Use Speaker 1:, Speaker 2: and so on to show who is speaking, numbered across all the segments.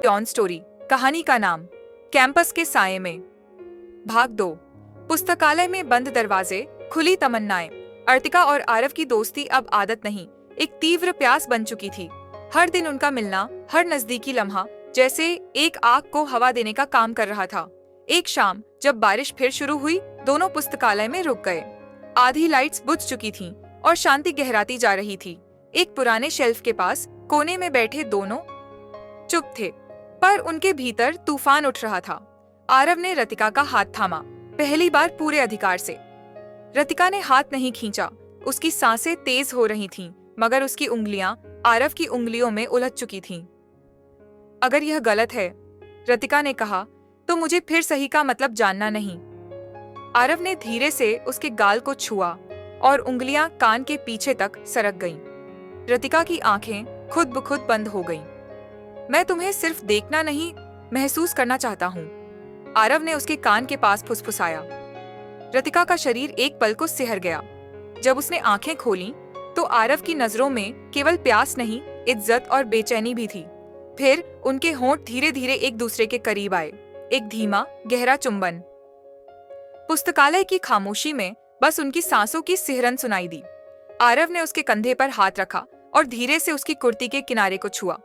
Speaker 1: Don story. कहानी का नाम कैंपस के साये में। भाग 2। पुस्तकालय में बंद दरवाजे, खुली तमन्नाएं। अर्तिका और आरव की दोस्ती अब आदत नहीं, एक तीव्र प्यास बन चुकी थी। हर दिन उनका मिलना, हर नजदीकी लम्हा जैसे एक आग को हवा देने का काम कर रहा था। एक शाम जब बारिश फिर शुरू हुई, दोनों पुस्तकालय में रुक गए। आधी लाइट्स बुझ चुकी थीं और शांति गहराती जा रही थी। एक पुराने शेल्फ के पास कोने में बैठे दोनों चुप थे, पर उनके भीतर तूफान उठ रहा था। आरव ने रतिका का हाथ थामा, पहली बार पूरे अधिकार से। रतिका ने हाथ नहीं खींचा। उसकी सांसें तेज हो रही थीं, मगर उसकी उंगलियां आरव की उंगलियों में उलझ चुकी थीं। अगर यह गलत है, रतिका ने कहा, तो मुझे फिर सही का मतलब जानना नहीं। आरव ने धीरे से उसके गाल को छुआ और उंगलियां कान के पीछे तक सरक गईं। रतिका की आंखें खुद ब खुद बंद हो गईं। मैं तुम्हें सिर्फ देखना नहीं, महसूस करना चाहता हूँ, आरव ने उसके कान के पास फुसफुसाया। रतिका का शरीर एक पल को सिहर गया। जब उसने आंखें खोलीं, तो आरव की नजरों में केवल प्यास नहीं, इज्जत और बेचैनी भी थी। फिर उनके होंठ धीरे धीरे एक दूसरे के करीब आए, एक धीमा गहरा चुंबन। पुस्तकालय की खामोशी में बस उनकी सांसों की सिहरन सुनाई दी। आरव ने उसके कंधे पर हाथ रखा और धीरे से उसकी कुर्ती के किनारे को छुआ।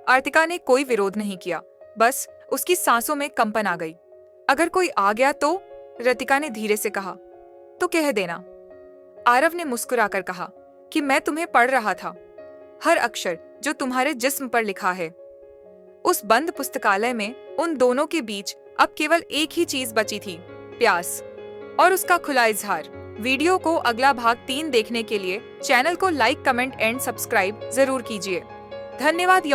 Speaker 1: अर्तिका ने कोई विरोध नहीं किया, बस उसकी सांसों में कंपन आ गई। अगर कोई आ गया तो, रतिका ने धीरे से कहा, तो कह देना। आरव ने मुस्कुराकर कहा कि मैं तुम्हें पढ़ रहा था, हर अक्षर जो तुम्हारे जिस्म पर लिखा है। उस बंद पुस्तकालय में उन दोनों के बीच अब केवल एक ही चीज बची थी, प्यास और उसका खुला इजहार। वीडियो को अगला भाग 3 देखने के लिए चैनल को लाइक, कमेंट एंड सब्सक्राइब जरूर कीजिए। धन्यवाद।